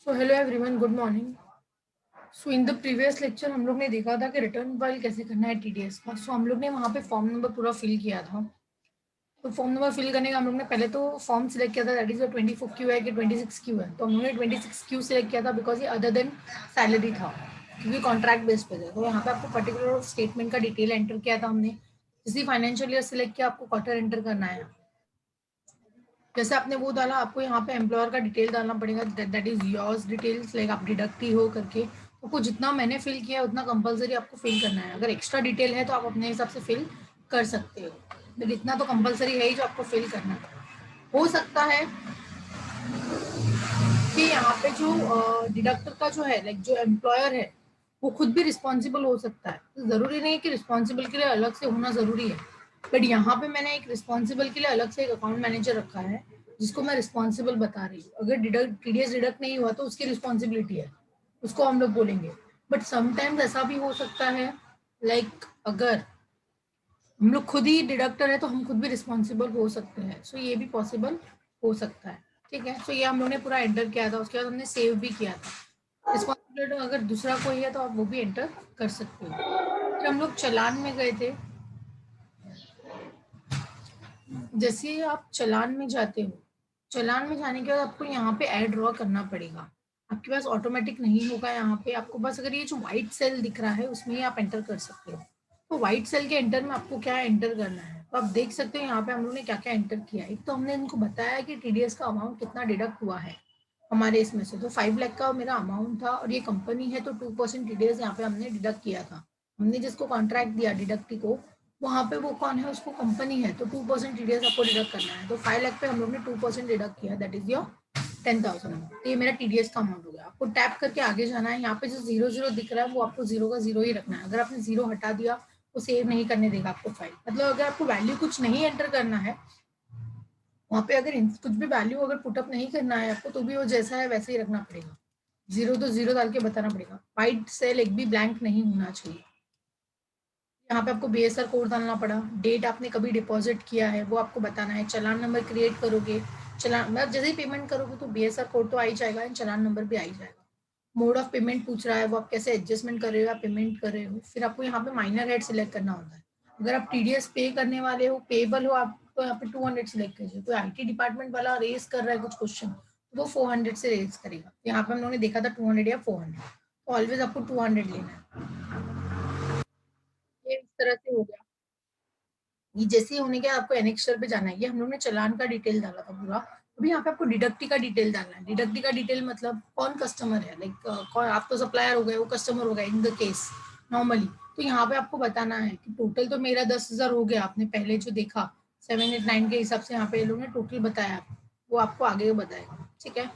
So hello everyone, good morning. So in the previous lecture हम लोग ने देखा था कि रिटर्न फाइल कैसे करना है टीडीएस का। सो हम लोग ने वहाँ पे फॉर्म नंबर पूरा फिल किया था। तो फॉर्म नंबर फिल करने का हम लोग ने पहले तो फॉर्म सिलेक्ट किया था, दैट इज 24 क्यू है कि 26 क्यू है। तो हम लोग ने 26 क्यू सिलेक्ट किया था बिकॉज ये अदर देन सैलरी था, क्योंकि कॉन्ट्रैक्ट बेस पे था। तो यहाँ पे आपको पर्टिकुलर स्टेटमेंट का डिटेल एंटर किया था हमने। इसी फाइनेंशियल ईयर सिलेक्ट किया, आपको क्वार्टर एंटर करना है। जैसे आपने वो डाला, आपको यहाँ पे एम्प्लॉयर का डिटेल डालना पड़ेगा, that is yours details, like आप डिडक्टी हो करके। आपको जितना मैंने फिल किया है उतना कंपलसरी आपको फिल करना है। अगर एक्स्ट्रा डिटेल है तो आप अपने हिसाब से फिल कर सकते हो, बट इतना तो कंपलसरी है ही जो आपको फिल करना है। हो सकता है कि यहाँ पे जो डिडक्टर का जो है, लाइक जो एम्प्लॉयर है, वो खुद भी रिस्पॉन्सिबल हो सकता है। तो जरूरी नहीं है कि रिस्पॉन्सिबल के लिए अलग से होना जरूरी है, बट यहाँ पे मैंने एक रिस्पॉन्सिबल के लिए अलग से एक अकाउंट मैनेजर रखा है, जिसको मैं रिस्पॉन्सिबल बता रही हूँ। अगर टीडीएस डिडक्ट नहीं हुआ तो उसकी रिस्पॉन्सिबिलिटी है, उसको हम लोग बोलेंगे। बट समटाइम्स ऐसा भी हो सकता है, लाइक अगर हम लोग खुद ही डिडक्टर है तो हम खुद भी रिस्पॉन्सिबल हो सकते हैं। सो ये भी पॉसिबल हो सकता है। ठीक है, सो ये हम लोग ने पूरा एंटर किया था, उसके बाद हमने सेव भी किया था। रिस्पॉन्सिबिलिटी अगर दूसरा कोई है तो आप वो भी एंटर कर सकते हो। फिर हम लोग चालान में गए थे। जैसे ही आप चालान में जाते हो, चालान में जाने के बाद आपको यहाँ पे ऐड ड्रॉ करना पड़ेगा। आपके पास ऑटोमेटिक नहीं होगा यहाँ पे, आपको बस अगर ये जो व्हाइट सेल दिख रहा है उसमें ही आप एंटर कर सकते हो। तो व्हाइट सेल के एंटर में आपको क्या एंटर करना है, तो आप देख सकते हो यहाँ पे हम लोग ने क्या क्या एंटर किया है। एक तो हमने इनको बताया कि टीडीएस का अमाउंट कितना डिडक्ट हुआ है हमारे इसमें से। तो 5 लाख का मेरा अमाउंट था, और ये कंपनी है तो 2% टीडीएस यहाँ पे हमने डिडक्ट किया था। हमने जिसको कॉन्ट्रैक्ट दिया डिडक्टी को, वहाँ पे वो कौन है, उसको कंपनी है, तो 2% टीडीएस आपको डिडक्ट करना है। तो 5 लाख पे हम लोग ने 2% डिडक्ट किया, दैट इज योर 10,000। तो ये मेरा टीडीएस का अमाउंट हो गया। आपको टैप करके आगे जाना है। यहाँ पे जो जीरो जीरो दिख रहा है वो आपको जीरो का जीरो ही रखना है। अगर आपने जीरो हटा दिया वो सेव नहीं करने देगा आपको फाइल। मतलब अगर आपको वैल्यू कुछ नहीं एंटर करना है वहाँ पे, अगर कुछ भी वैल्यू अगर पुटअप नहीं करना है आपको, तो भी वो जैसा है वैसे ही रखना पड़ेगा। जीरो तो जीरो डाल के बताना पड़ेगा। वाइट सेल एक भी ब्लैंक नहीं होना चाहिए। यहाँ पे आपको बीएसआर कोड डालना पड़ा। डेट आपने कभी डिपॉजिट किया है वो आपको बताना है। चालान नंबर क्रिएट करोगे, चालान मतलब जैसे ही पेमेंट करोगे तो बीएसआर कोड तो आ ही जाएगा एंड चालान नंबर भी आ ही जाएगा। मोड ऑफ पेमेंट पूछ रहा है, वो आप कैसे एडजस्टमेंट कर रहे हो या पेमेंट कर रहे हो। फिर आपको यहाँ पे माइनर हेड सिलेक्ट करना होता है। अगर आप टीडीएस पे करने वाले हो, पेबल हो आप, तो यहाँ पे 200 सिलेक्ट कीजिए। कोई आईटी डिपार्टमेंट वाला रेज कर रहा है कुछ क्वेश्चन, तो वो 400 से रेज करेगा। यहाँ पे हम लोगों ने देखा था 200 या 400, तो ऑलवेज आपको 200 लेना है। ये इस तरह से हो गया। ये जैसे ही होने के आपको एनेक्स्चर पे जाना है। ये हम लोग ने चालान का डिटेल डाला था पूरा। अभी यहाँ पे आपको डिडक्टी का डिटेल डालना है। डिडक्टी का डिटेल मतलब कौन कस्टमर है, लाइक कौन, आप तो सप्लायर हो गए, वो कस्टमर हो गए इन द केस नॉर्मली। तो यहाँ पे आपको बताना है कि टोटल तो मेरा 10,000 हो गया। आपने पहले जो देखा 789 के हिसाब से यहाँ पे ये लोग ने टोटल बताया, वो आपको आगे बताएगा। ठीक है,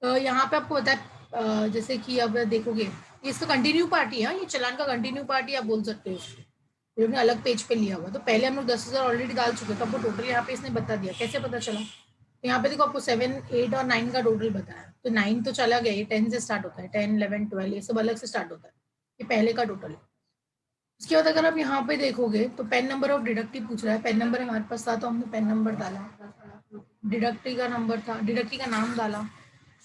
तो यहाँ पे आपको बताया जैसे कि अब देखोगे, ये इसका कंटिन्यू पार्टी है, ये चालान का कंटिन्यू पार्टी आप बोल सकते हो। ये लोग ने अलग पेज पे लिया हुआ। तो पहले हम लोग 10,000 ऑलरेडी डाल चुके, तो आपको टोटल यहाँ पे इसने बता दिया। कैसे पता चला, तो यहाँ पे देखो आपको 7, 8 और 9 का टोटल बताया। तो 9 तो चला गया, ये 10 से स्टार्ट होता है। 10, 11, 12 ये सब अलग से स्टार्ट होता है। ये पहले का टोटल है। उसके बाद अगर आप यहाँ पे देखोगे तो पेन नंबर ऑफ डिडक्टी पूछ रहा है। पेन नंबर हमारे पास था तो हमने पेन नंबर डाला। डिडक्टी का नंबर था, डिडक्टी का नाम डाला।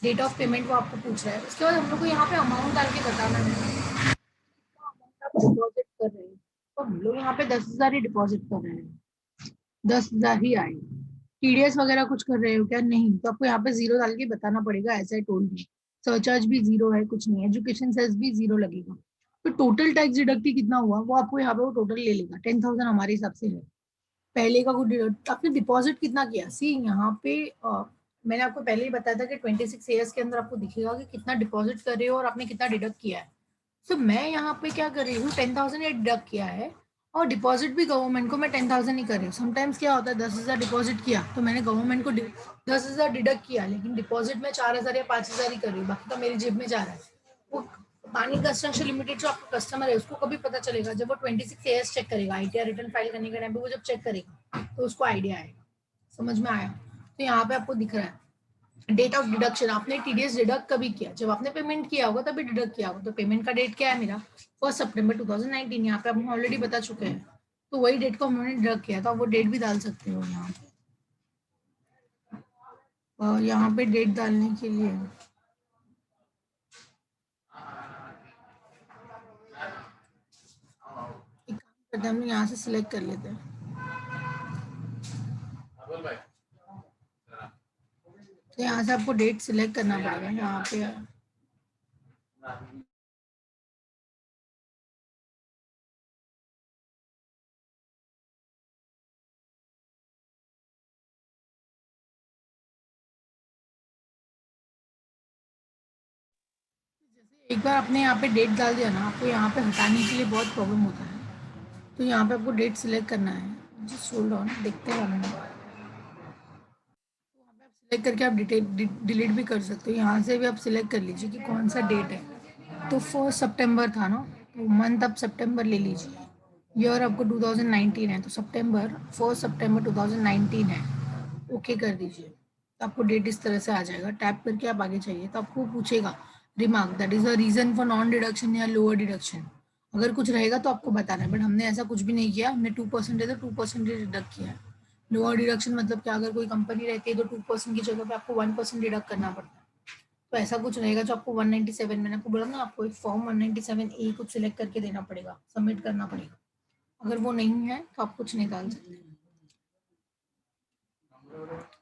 डेट ऑफ पेमेंट वो आपको पूछ रहा है। उसके बाद हम लोग को यहाँ पे अमाउंट डाल के बताना है आप डिपॉजिट कर रहे हैं। तो हम लोग यहाँ पे 10,000 ही डिपॉजिट कर रहे हैं, 10,000 ही आए। टीडीएस वगैरह कुछ कर रहे हो क्या, नहीं, तो आपको यहाँ पे जीरो डाल के बताना पड़ेगा। ऐसा ही टोल भी, सरचार्ज भी जीरो है, कुछ नहीं, एजुकेशन सेस भी जीरो लगेगा। तो टोटल टैक्स डिडक्टी कितना हुआ वो आपको यहाँ पे वो टोटल ले लेगा। 10,000 हमारे हिसाब से है। पहले का कुछ आपने डिपॉजिट कितना किया, सी यहाँ पे मैंने आपको पहले ही बताया था कि 26 ईयर्स के अंदर आपको दिखेगा कि कितना डिपॉजिट कर रहे हो और आपने कितना डिडक्ट किया है। सो मैं यहाँ पे क्या कर रही हूँ, 10,000 डिडक्ट किया है, और डिपॉजिट भी गवर्नमेंट को मैं 10,000 ही कर रही हूँ। समटाइम्स क्या होता है, 10,000 डिपॉजिट किया तो मैंने गवर्नमेंट को 10,000 डिडक्ट किया, लेकिन डिपॉजिट में 4,000 या 5,000 ही कर रही हूँ, बाकी तो मेरी जेब में जा रहा है। वो पानी कंस्ट्रक्शन लिमिटेड जो आपका कस्टमर है उसको कभी पता चलेगा जब वो 26 ईयर्स चेक करेगा। आईटीआर रिटर्न फाइल करने के टाइम पे वो जब चेक करेगा तो उसको आइडिया आएगा। समझ में आया, तो यहाँ पे आपको दिख रहा है डेट ऑफ डिडक्शन। आपने टीडीएस डिडक्ट कभी किया, जब आपने पेमेंट किया होगा तभी डिडक्ट किया होगा। तो पेमेंट का डेट क्या है मेरा, 1 सितंबर 2019। यहाँ पे हम ऑलरेडी बता चुके हैं, तो वही डेट को हमने डिडक्ट किया था। वो डेट भी डाल सकते हो यहाँ पे। और यहाँ पे डेट डालने के लिए करते हैं, हम लोग यहाँ से सिलेक्ट कर लेते हैं। तो यहाँ से आपको डेट सिलेक्ट करना पड़ेगा यहाँ पे। एक बार आपने यहाँ पे डेट डाल दिया ना, आपको यहाँ पे हटाने के लिए बहुत प्रॉब्लम होता है। तो यहाँ पे आपको डेट सिलेक्ट करना है। जस्ट होल्ड ऑन, देखते हैं हम। सिलेक्ट करके आप डिलीट भी कर सकते हो। यहाँ से भी आप सिलेक्ट कर लीजिए कि कौन सा डेट है। तो 1 सितंबर था ना, तो मंथ आप सितंबर ले लीजिए। ईयर आपको 2019 है, तो सितंबर 1 सितंबर 2019 है। ओके कर दीजिए, तो आपको डेट इस तरह से आ जाएगा। टैप करके आप आगे चाहिए तो आपको पूछेगा remark, that is a reason for non deduction या लोअर डिडक्शन। अगर कुछ रहेगा तो आपको बताना है, बट हमने ऐसा कुछ भी नहीं किया। हमने 2% है तो 2% डिडक्ट किया है। लोअर डिडक्शन मतलब क्या, अगर कोई कंपनी रहती है तो 2% की जगह पे आपको 1% डिडक्ट करना पड़ता है। तो ऐसा कुछ रहेगा जो आपको 197, मैंने आपको बोला ना, आपको एक फॉर्म 197A कुछ सिलेक्ट करके देना पड़ेगा, सबमिट करना पड़ेगा। अगर वो नहीं है तो आप कुछ नहीं डाल सकते।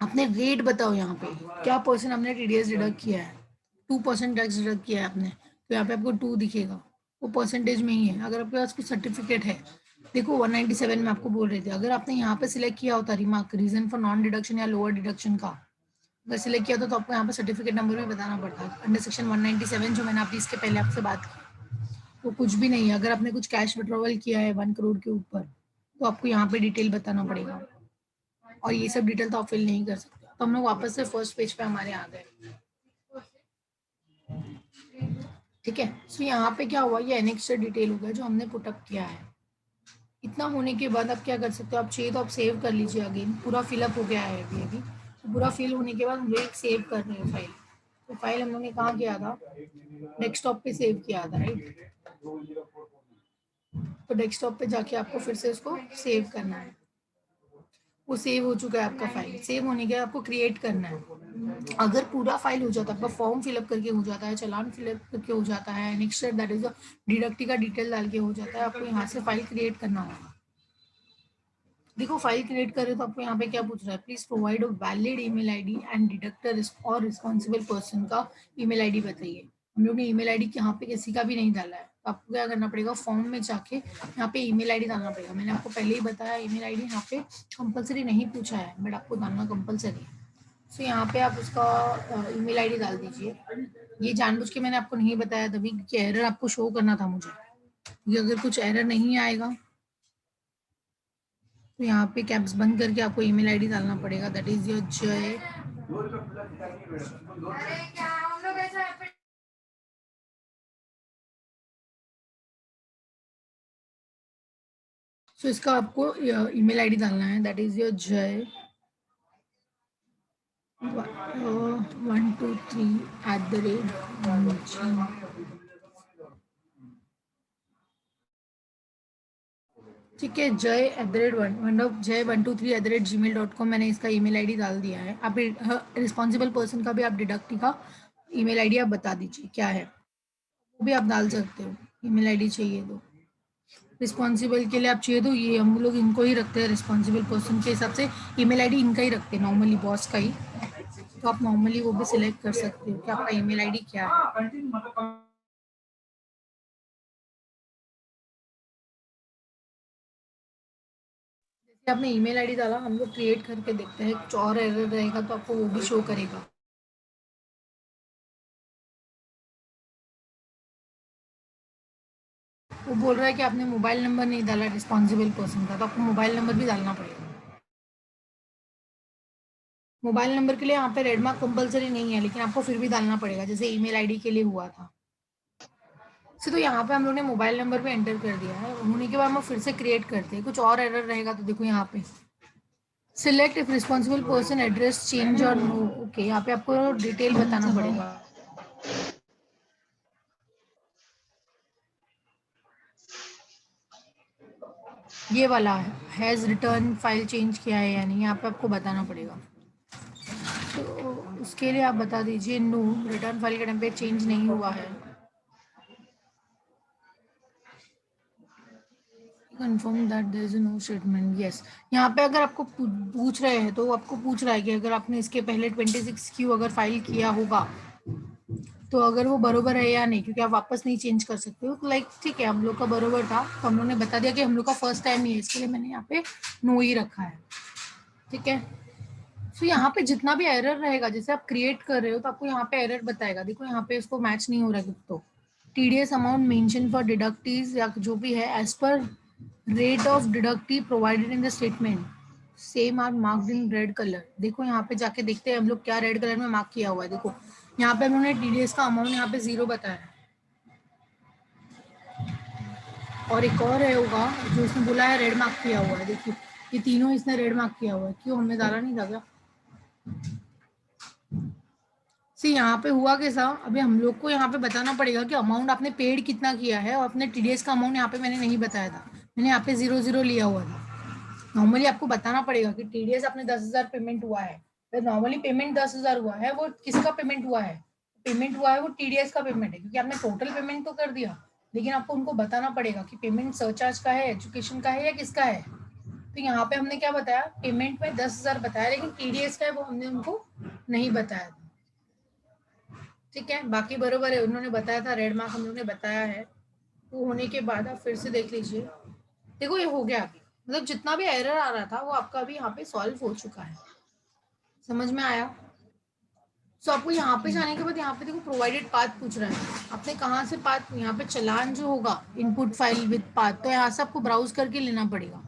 अपने रेट बताओ यहाँ पे, क्या परसेंट हमने टीडीएस डिडक्ट किया है। 2% टैक्स डिडक्ट किया है आपने, तो यहाँ पे आपको 2 दिखेगा, वो परसेंटेज में ही है। अगर आपके पास कुछ सर्टिफिकेट है, देखो 197 में आपको बोल रहे थे, अगर आपने यहाँ पे सिलेक्ट किया होता remark, reason for non deduction या लोअर डिडक्शन का, अगर सिलेक्ट किया तो आपको यहाँ पे सर्टिफिकेट नंबर भी बताना पड़ता है अंडर सेक्शन 197, जो मैंने आपकी इसके पहले आपसे बात की। वो कुछ भी नहीं है। अगर आपने कुछ कैश विड्रॉवल किया है 1 करोड़ के ऊपर, तो आपको यहाँ पे डिटेल बताना पड़ेगा, और ये सब डिटेल तो आप फिल नहीं कर सकते। तो हम लोग वापस से फर्स्ट पेज पे हमारे आ गए। ठीक है, सो यहाँ पे क्या हुआ, ये एनेक्स डिटेल हो गया जो हमने पुटअप किया है। इतना होने के बाद आप क्या कर सकते हो, आप चाहिए तो आप सेव कर लीजिए। अगेन पूरा फिलअप हो गया है अभी। तो पूरा फिल होने के बाद हम लोग एक सेव कर रहे हैं फाइल। तो फाइल हम लोग ने कहाँ किया था, डेस्कटॉप पे सेव किया था, राइट। तो डेस्कटॉप पे जाके आपको फिर से उसको सेव करना है। वो सेव हो चुका है आपका फाइल। सेव होने के बाद आपको क्रिएट करना है। अगर पूरा फाइल हो जाता है, आपका फॉर्म फिलअप करके हो जाता है, चालान फिलअप करके हो जाता है, नेक्स्ट दैट इज डिडक्टी का डिटेल डाल के हो जाता है, आपको यहाँ से फाइल क्रिएट करना होगा। देखो फाइल क्रिएट करें तो आपको यहाँ पे क्या पूछ रहा है, please provide a valid email ID and deductor और रिस्पॉन्सिबल पर्सन का ईमेल आईडी बताइए। हम लोग ने ईमेल आईडी यहाँ पे किसी का भी नहीं डाला है, तो आपको क्या करना पड़ेगा, फॉर्म में जाके यहाँ पे ईमेल आईडी डालना पड़ेगा। मैंने आपको पहले ही बताया ईमेल आईडी यहाँ पे कंपलसरी नहीं पूछा है, बट आपको डालना कंपलसरी है। सो यहाँ पे आप उसका ईमेल आईडी डाल दीजिए। ये जानबूझ के मैंने आपको नहीं बताया तभी कि एरर आपको शो करना था मुझे, क्योंकि अगर कुछ एरर नहीं आएगा तो यहाँ पे कैप्स बंद करके आपको ईमेल आईडी डालना पड़ेगा, दैट इज योर जय। सो इसका आपको ईमेल आईडी डालना है, दैट इज योर जय 123@। ठीक है, जय jay123@gmail.com, मैंने इसका ईमेल आईडी डाल दिया है। आप रिस्पॉन्सिबल पर्सन का भी आप डिडक्टी का ईमेल आईडी आप बता दीजिए क्या है, वो भी आप डाल सकते हो। ईमेल आईडी चाहिए तो रिस्पॉन्सिबल के लिए आप चाहिए तो ये हम लोग इनको ही रखते हैं, रिस्पॉन्सिबल पर्सन के हिसाब से ईमेल आईडी इनका ही रखते हैं नॉर्मली, बॉस का ही। तो आप नॉर्मली वो भी सिलेक्ट कर सकते हो कि आपका ईमेल आईडी क्या है। जैसे आपने ईमेल आईडी डाला, हम लोग क्रिएट करके देखते हैं, कुछ और एरर रहेगा तो आपको वो भी शो करेगा। वो बोल रहा है कि आपने मोबाइल नंबर नहीं डाला रिस्पॉन्सिबल पर्सन का, तो आपको मोबाइल नंबर भी डालना पड़ेगा। मोबाइल नंबर के लिए यहाँ पे रेड मार्क कंपलसरी नहीं है, लेकिन आपको फिर भी डालना पड़ेगा, जैसे ईमेल आईडी के लिए हुआ था। तो यहाँ पे हम लोग ने मोबाइल नंबर भी एंटर कर दिया है। होने के बाद हम फिर से क्रिएट करते हैं, कुछ और एरर रहेगा तो देखो यहाँ पे select if responsible person address change और नो। ओके, यहाँ पे आपको डिटेल बताना पड़ेगा। ये वाला हैज़ रिटर्न फाइल चेंज किया है या नहीं, यहाँ पे आपको बताना पड़ेगा। तो उसके लिए आप बता दीजिए नो, रिटर्न फाइल का टेम्पलेट चेंज नहीं हुआ है। Confirm that there is no statement, yes. यहाँ पे अगर आपको पूछ रहे हैं तो आपको पूछ रहा है कि अगर आपने इसके पहले 26Q अगर फाइल किया होगा तो अगर वो बरोबर है या नहीं, क्योंकि आप वापस नहीं चेंज कर सकते हो। लाइक ठीक है, हम लोग का बरोबर था तो हम लोग ने बता दिया कि हम लोग का फर्स्ट टाइम ही है, इसके लिए मैंने यहाँ पे नो ही रखा है। ठीक है, तो यहाँ पे जितना भी एरर रहेगा, जैसे आप क्रिएट कर रहे हो तो आपको यहाँ पे एरर बताएगा। देखो यहाँ पे इसको मैच नहीं हो रहा है कुछ तो। TDS amount mention for deductees या जो भी है as per rate of deductee provided in the statement same are marked in red colour. देखो यहाँ पे जाके देखते हैं हम लोग क्या रेड कलर में मार्क किया हुआ है। देखो यहाँ पे उन्होंने टीडीएस का अमाउंट यहाँ पे 0 बताया है, और एक और है होगा जो इसने बोला है रेड मार्क किया हुआ है। देखिए ये तीनों इसने रेड मार्क किया हुआ है, क्यों हमने डाला नहीं था क्या? सी यहाँ पे हुआ कैसा, अभी हम लोग को यहाँ पे बताना पड़ेगा कि अमाउंट आपने पेड कितना किया है, और अपने टीडीएस का अमाउंट यहाँ पे मैंने नहीं बताया था, मैंने यहाँ पे 0 0 लिया हुआ था। नॉर्मली आपको बताना पड़ेगा कि टीडीएस आपने 10,000 पेमेंट हुआ है, तो नॉर्मली पेमेंट 10,000 हुआ है, वो किसका पेमेंट हुआ है? पेमेंट हुआ है वो टीडीएस का पेमेंट है, क्योंकि आपने टोटल पेमेंट तो कर दिया, लेकिन आपको उनको बताना पड़ेगा कि पेमेंट सरचार्ज का है, एजुकेशन का है या किसका है। तो यहाँ पे हमने क्या बताया, पेमेंट में 10,000 बताया, लेकिन टीडीएस का है वो हमने उनको नहीं बताया था। ठीक है, बाकी बरोबर है, उन्होंने बताया था रेड मार्क हम लोग ने बताया है। वो होने के बाद आप फिर से देख लीजिए। देखो ये हो गया अभी, मतलब जितना भी एरर आ रहा था वो आपका अभी यहाँ पे सॉल्व हो चुका है। समझ में आया? सो आपको यहाँ पे जाने के बाद यहाँ पे देखो प्रोवाइडेड पाथ पूछ रहा है, आपने कहाँ से पाथ, यहाँ पे चलान जो होगा इनपुट फाइल विद पाथ, तो यहाँ से आपको ब्राउज करके लेना पड़ेगा।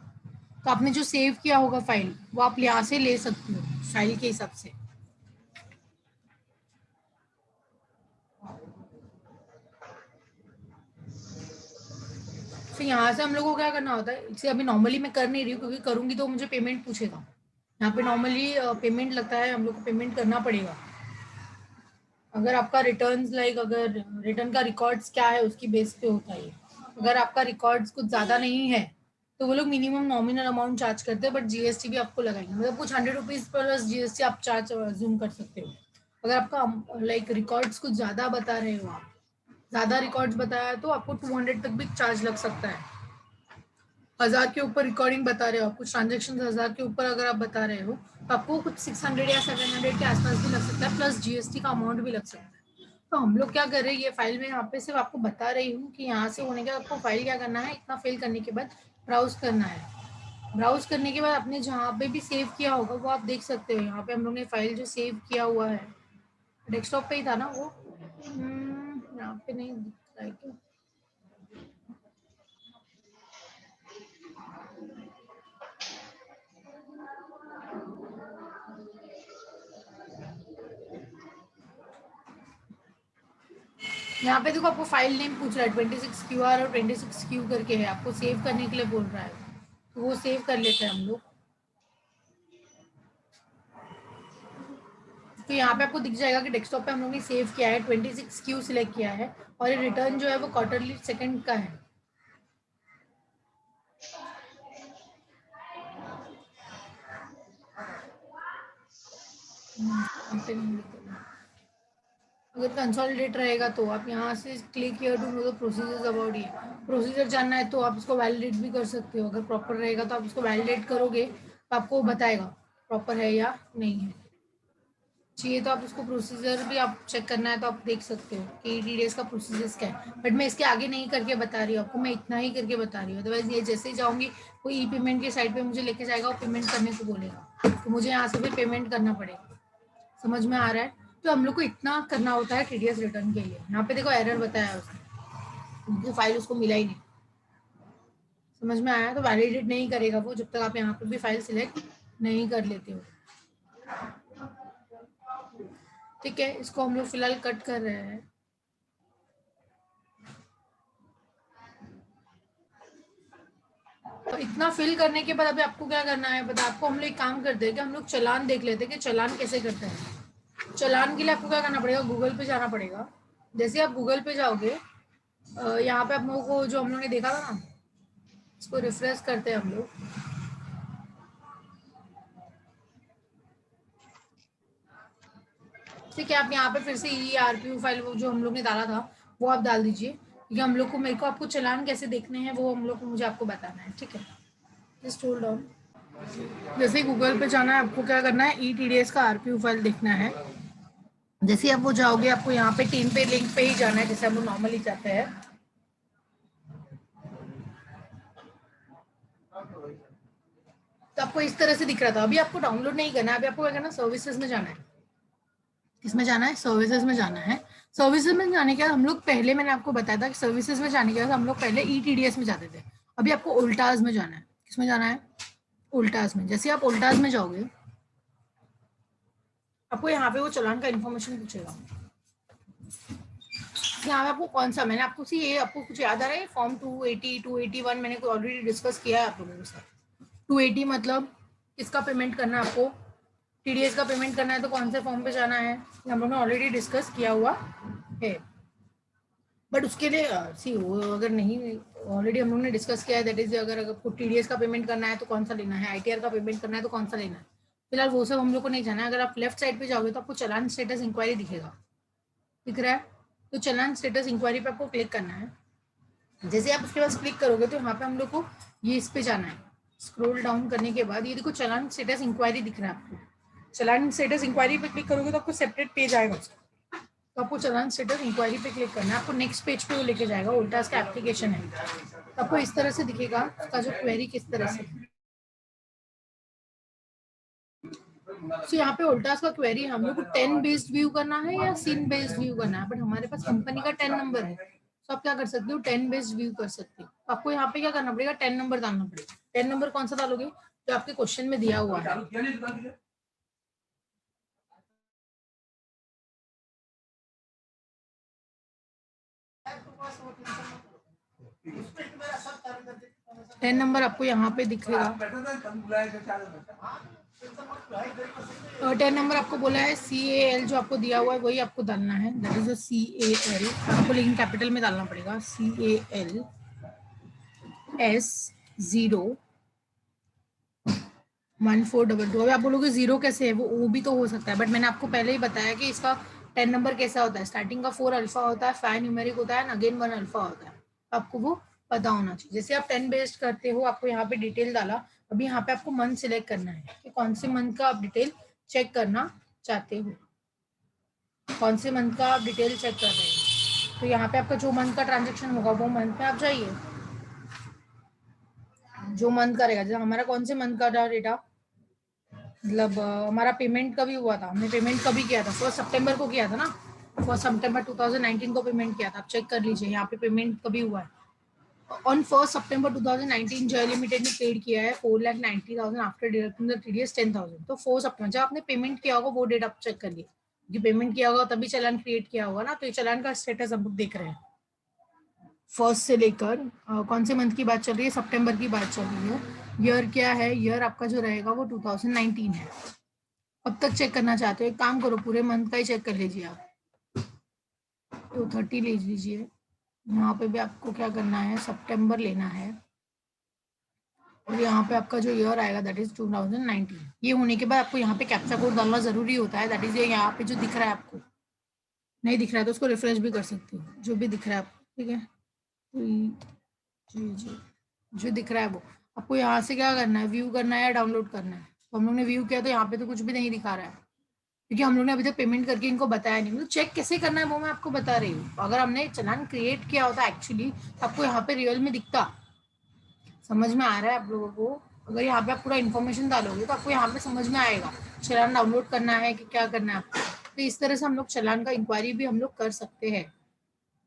तो आपने जो सेव किया होगा फाइल वो आप यहाँ से ले सकते हो फाइल के हिसाब से। फिर यहाँ से हम लोग को क्या करना होता है, इसे अभी नॉर्मली मैं कर नहीं रही हूँ क्योंकि करूंगी तो मुझे पेमेंट पूछेगा। यहाँ पे नॉर्मली पेमेंट लगता है, हम लोग को पेमेंट करना पड़ेगा। अगर आपका रिटर्न्स लाइक अगर रिटर्न का रिकॉर्ड्स क्या है उसकी बेस पे होता है। अगर आपका रिकॉर्ड्स कुछ ज़्यादा नहीं है तो वो लोग मिनिमम नॉमिनल अमाउंट चार्ज करते हैं, बट जीएसटी भी आपको लगाएंगे, मतलब कुछ 100 रुपीज़ प्लस जीएसटी आप चार्ज जूम कर सकते हो। अगर आपका लाइक रिकॉर्ड्स कुछ ज़्यादा बता रहे हो आप, ज़्यादा रिकॉर्ड्स बताया तो आपको 200 तक भी चार्ज लग सकता है। 1,000 के ऊपर रिकॉर्डिंग बता रहे हो आप, कुछ ट्रांजेक्शन 1,000 के ऊपर अगर आप बता रहे हो तो आपको कुछ 600 या 700 के आसपास भी लग सकता है, प्लस जीएसटी का अमाउंट भी लग सकता है। तो हम लोग क्या कर रहे हैं, ये फाइल में यहाँ पे सिर्फ आपको बता रही हूँ कि यहाँ से होने के बाद आपको फाइल क्या करना है, इतना फिल करने के बाद ब्राउज करना है। ब्राउज करने के बाद आपने जहाँ पे भी सेव किया होगा वो आप देख सकते हो। यहाँ पे हम लोग ने फाइल जो सेव किया हुआ है डेस्कटॉप पे ही था ना वो, यहाँ पे नहीं दिख रहा है क्या? यहाँ पे देखो आपको फाइल नेम पूछ रहा है 26QR और 26Q करके है, आपको सेव करने के लिए बोल रहा है, तो वो सेव कर लेते हैं हम लोग। तो यहाँ पे आपको दिख जाएगा कि डेस्कटॉप पे हम लोग ने सेव किया है, 26Q सिलेक्ट किया है, और ये रिटर्न जो है वो क्वार्टरली सेकंड का है। अगर कंसोलिडेट रहेगा तो आप यहाँ से click here to know the procedures about ये, प्रोसीजर जानना है तो आप इसको वैलिडेट भी कर सकते हो। अगर प्रॉपर रहेगा तो आप इसको वैलिडेट करोगे तो आपको बताएगा प्रॉपर है या नहीं है। चाहिए तो आप इसको प्रोसीजर भी आप चेक करना है तो आप देख सकते हो कि टीडीएस का प्रोसीजर क्या है, बट मैं इसके आगे नहीं करके बता रही हूँ आपको, मैं इतना ही करके बता रही हूँ। अदरवाइज ये जैसे ही जाऊँगी कोई ई पेमेंट के साइट पे मुझे लेके जाएगा और पेमेंट करने को बोलेगा, तो मुझे यहाँ से भी पेमेंट करना पड़ेगा। समझ में आ रहा है? तो हम लोग को इतना करना होता है टीडीएस रिटर्न के लिए। यहाँ पे देखो एरर बताया उसने, उनकी फाइल उसको मिला ही नहीं। समझ में आया? तो वैलिडेट नहीं करेगा वो जब तक आप यहाँ पे भी फाइल सिलेक्ट नहीं कर लेते हो। ठीक है, इसको हम लोग फिलहाल कट कर रहे हैं। तो इतना फिल करने के बाद अभी आपको क्या करना है पता, आपको हम लोग एक काम करते हैं कि हम लोग चालान देख लेते हैं कि चालान कैसे करते हैं। चालान के लिए आपको क्या करना पड़ेगा, गूगल पे जाना पड़ेगा। जैसे आप गूगल पे जाओगे, यहाँ पे आप लोगों को जो हम लोग ने देखा था ना, इसको रिफ्रेश करते हैं हम लोग। ठीक है, आप यहाँ पे फिर से ई आर पी फाइल वो जो हम लोग ने डाला था वो आप डाल दीजिए। क्योंकि हम लोग को, मेरे को आपको चालान कैसे देखने हैं वो हम लोग को, मुझे आपको बताना है, ठीक है। Just hold on. जैसे गूगल पे जाना है, आपको क्या करना है, ETDS का RPU फाइल देखना है। जैसे आप वो जाओगे, आपको यहाँ पे 3 पे लिंक पे ही जाना है, जैसे हम लोग नॉर्मली जाते हैं। तो आपको इस तरह से दिख रहा था। अभी आपको डाउनलोड नहीं करना है, अभी आपको क्या करना है, सर्विसेज में जाना है। किसमें जाना है, सर्विसेज में जाना है। सर्विसेज में जाने के बाद हम लोग पहले, मैंने आपको बताया था कि सर्विसेज में जाने के बाद हम लोग पहले ETDS में जाते थे। अभी आपको उल्टाज में जाना है। किसमें जाना है, उल्टाज में। जैसे आप उल्टाज में जाओगे, आपको यहाँ पे वो चालान का इन्फॉर्मेशन पूछेगा। यहाँ पे आपको कौन सा, मैंने आपको सी, ये आपको कुछ याद आ रहा है, फॉर्म 280 281 मैंने ऑलरेडी डिस्कस किया है आप लोगों के साथ। 280 मतलब किसका पेमेंट करना है आपको, TDS का पेमेंट करना है, तो कौन से फॉर्म पे जाना है, हम लोगों ने ऑलरेडी डिस्कस किया हुआ है। बट उसके लिए सी, वो अगर नहीं, ऑलरेडी हम लोगों ने डिस्कस किया है, दैट इज अगर आपको TDS का पेमेंट करना है तो कौन सा लेना है, ITR का पेमेंट करना है तो कौन सा लेना है। फिलहाल वो सब हम लोग को नहीं जाना है। अगर आप लेफ्ट साइड पे जाओगे तो आपको चालान स्टेटस इंक्वायरी दिखेगा, दिख रहा है। तो चालान स्टेटस इंक्वायरी पे आपको क्लिक करना है। जैसे आप उसके पास क्लिक करोगे तो यहाँ पे हम लोग को ये इस पे जाना है। स्क्रॉल डाउन करने के बाद ये देखो चालान स्टेटस इंक्वायरी दिख रहा है आपको। चालान स्टेटस इंक्वायरी पे क्लिक करोगे तो आपको सेपरेट पेज आएगा उसका। तो आपको चालान स्टेटस इंक्वायरी पे क्लिक करना है, आपको नेक्स्ट पेज पे वो लेके जाएगा, उल्टास का एप्लीकेशन है। तो आपको इस तरह से दिखेगा उसका जो क्वेरी किस तरह से। तो यहाँ पे उल्टास का क्वेरी हम लोग को 10 बेस्ड व्यू करना है या सीन बेस्ड व्यू करना है, बट हमारे पास कंपनी का 10 नंबर है, तो आप क्या कर सकते हो, 10 बेस्ड व्यू कर सकते हो। तो आपको यहाँ पे क्या करना पड़ेगा, 10 नंबर डालना पड़ेगा। 10 नंबर कौन सा डालोगे, जो आपके क्वेश्चन में दिया हुआ है। टेन नंबर आपको यहाँ पे दिखेगा। 10 नंबर आपको बोला है CAL, जो आपको दिया हुआ है वही आपको डालना है, दैट इज CAL। आपको लेकिन कैपिटल में डालना पड़ेगा, CALS01422। अभी आप बोलोगे जीरो कैसे है, वो भी तो हो सकता है, बट मैंने आपको पहले ही बताया कि इसका 10 नंबर कैसा होता है। स्टार्टिंग का 4 अल्फा होता है, 5 न्यूमेरिक होता है, अगेन 1 अल्फा होता है। आपको वो पता होना चाहिए। जैसे आप 10 बेस्ड करते हो, आपको यहाँ पे डिटेल डाला। अभी यहाँ पे आपको मंथ सिलेक्ट करना है कि कौन से मंथ का आप डिटेल चेक करना चाहते हो, कौन से मंथ का आप डिटेल चेक कर रहे हैं। तो यहाँ पे आपका जो मंथ का ट्रांजेक्शन होगा वो मंथ में आप जाइए, जो मंथ का रहेगा। जैसे हमारा कौन से मंथ का था डेटा, मतलब हमारा पेमेंट कभी हुआ था, हमने पेमेंट कभी किया था, 1 सितंबर को किया था ना। 1 सितंबर 2019 को पेमेंट किया था। आप चेक कर लीजिए यहाँ पे पेमेंट कभी हुआ है। ऑन 1 सितंबर 2019 जय लिमिटेड ने पेड किया है 4,90,000 आफ्टर डिडक्टिंग द TDS 10,000। तो 4 सितंबर जब आपने पेमेंट किया होगा वो डेट आप चेक कर लिए, कि पेमेंट किया होगा तभी चालान क्रिएट किया होगा ना। तो ये चालान का स्टेटस हम लोग देख रहे हैं। फर्स्ट से लेकर कौन से मंथ की बात चल रही है, सितंबर की बात चल रही है। ईयर क्या है, ईयर आपका जो रहेगा वो 2019 है। अब तक चेक करना चाहते हो, एक काम करो, पूरे मंथ का ही चेक कर लीजिए आप। तो 30 ले लीजिए। यहाँ पे भी आपको क्या करना है, सितंबर लेना है, और यहाँ पे आपका जो ईयर आएगा दैट इज 2019। ये होने के बाद आपको यहाँ पे कैप्चा कोड डालना जरूरी होता है, दैट इज ये यहाँ पे जो दिख रहा है आपको। नहीं दिख रहा है तो उसको रिफ्रेश भी कर सकते हो, जो भी दिख रहा है आपको, ठीक है। जी जी, जो दिख रहा है वो आपको यहाँ से क्या करना है, व्यू करना है या डाउनलोड करना है। तो हम लोग ने व्यू किया तो यहाँ पे तो कुछ भी नहीं दिखा रहा है, क्योंकि हम लोग ने अभी तक पेमेंट करके इनको बताया नहीं। मतलब चेक कैसे करना है वो मैं आपको बता रही हूँ। अगर हमने चालान क्रिएट किया होता एक्चुअली, आपको यहाँ पे रियल में दिखता। समझ में आ रहा है आप लोगों को, अगर यहाँ पे आप पूरा इन्फॉर्मेशन डालोगे तो आपको यहाँ पे समझ में आएगा चालान डाउनलोड करना है कि क्या करना है आपको। तो इस तरह से हम लोग चालान का इंक्वायरी भी हम लोग कर सकते हैं।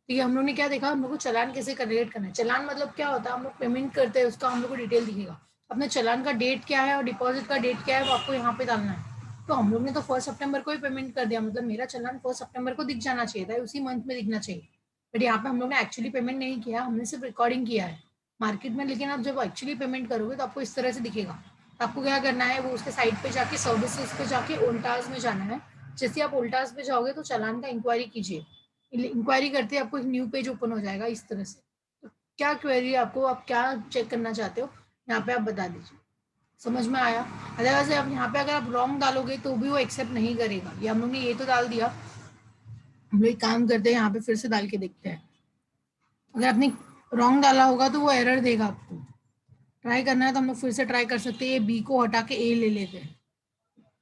तो ये हम लोग ने क्या देखा, हम लोग को चालान कैसे क्रिएट करना है। चालान मतलब क्या होता है, हम लोग पेमेंट करते हैं उसका हम लोग को डिटेल दिखेगा। अपने चालान का डेट क्या है और डिपॉजिट का डेट क्या है वो आपको यहाँ पे डालना है। तो हम लोग ने तो 1 सितंबर को ही पेमेंट कर दिया, मतलब मेरा चालान 1 सितंबर को दिख जाना चाहिए था, उसी मंथ में दिखना चाहिए। बट यहाँ पे हम लोग ने एक्चुअली पेमेंट नहीं किया, हमने सिर्फ रिकॉर्डिंग किया है मार्केट में। लेकिन आप जब एक्चुअली पेमेंट करोगे तो आपको इस तरह से दिखेगा। आपको क्या करना है, वो उसके साइट पे जाके सर्विसेज पे जाके उल्टास में जाना है। जैसे आप उल्टास पे जाओगे तो चालान का इंक्वायरी कीजिए। इंक्वायरी करते आपको एक न्यू पेज ओपन हो जाएगा इस तरह से। तो क्या क्वेरी है आपको, आप क्या चेक करना चाहते हो, यहाँ पे आप बता दीजिए। समझ में आया। अदरवाइज आप यहाँ पे अगर आप रॉन्ग डालोगे तो भी वो एक्सेप्ट नहीं करेगा। ये हम लोग ने ये तो डाल दिया, हम लोग एक काम करते हैं यहाँ पे फिर से डाल के देखते हैं। अगर आपने रॉन्ग डाला होगा तो वो एरर देगा आपको। ट्राई करना है तो हम लोग फिर से ट्राई कर सकते हैं। ये बी को हटा के ए ले लेते हैं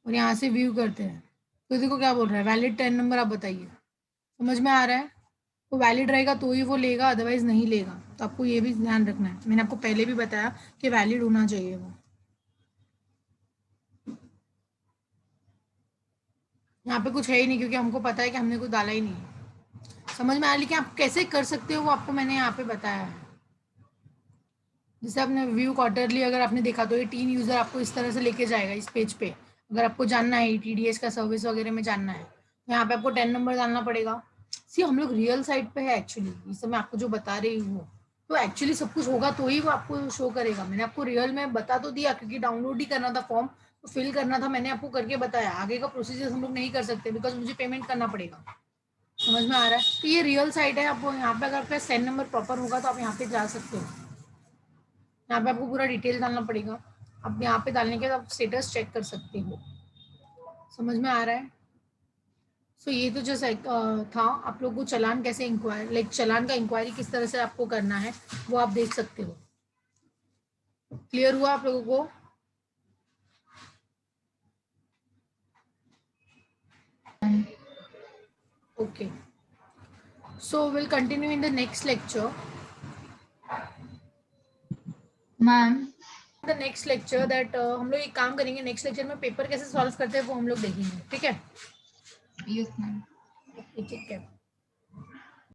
और यहाँ से व्यू करते हैं। तो देखो क्या बोल रहा है, वैलिड 10 नंबर। आप बताइए, समझ में आ रहा है? तो वैलिड रहेगा तो ही वो लेगा, अदरवाइज नहीं लेगा। तो आपको ये भी ध्यान रखना है, मैंने आपको पहले भी बताया कि वैलिड होना चाहिए वो। यहाँ पे कुछ है ही नहीं क्योंकि हमको पता है कि हमने कुछ डाला ही नहीं है। समझ में आया? लेकिन आप कैसे कर सकते हो वो आपको मैंने यहाँ पे बताया है। जैसे आपने व्यू क्वार्टरली अगर आपने देखा तो ये टीन यूज़र आपको इस तरह से लेके जाएगा इस पेज पे। अगर आपको जानना है टीडीएस का सर्विस वगैरह में जानना है तो यहाँ पे आपको 10 नंबर डालना पड़ेगा। सी हम लोग रियल साइट पे है एक्चुअली, इस समय आपको जो बता रही हूँ तो एक्चुअली सब कुछ होगा तो ही वो आपको शो करेगा। मैंने आपको रियल में बता तो दिया क्योंकि डाउनलोड ही करना था फॉर्म, तो फिल करना था, मैंने आपको करके बताया। आगे का प्रोसीजर हम लोग नहीं कर सकते बिकॉज मुझे पेमेंट करना पड़ेगा। समझ में आ रहा है? तो ये रियल साइट है। आपको यहाँ पे अगर आपका 10 नंबर प्रॉपर होगा तो आप यहाँ पे जा सकते हो। यहाँ पे आपको पूरा डिटेल डालना पड़ेगा। आप यहाँ पे डालने के बाद आप स्टेटस चेक कर सकते हो। समझ में आ रहा है? सो ये तो जैसे था आप लोग को चालान कैसे इंक्वायरी, लाइक चालान का इंक्वायरी किस तरह से आपको करना है वो आप देख सकते हो। क्लियर हुआ आप लोगों को? Okay, so will continue in the next lecture. Ma'am the next lecture that हम लोग एक काम करेंगे, नेक्स्ट लेक्चर में पेपर कैसे सॉल्व करते हैं वो हम लोग देखेंगे। ठीक है? Yes ma'am. ठीक है।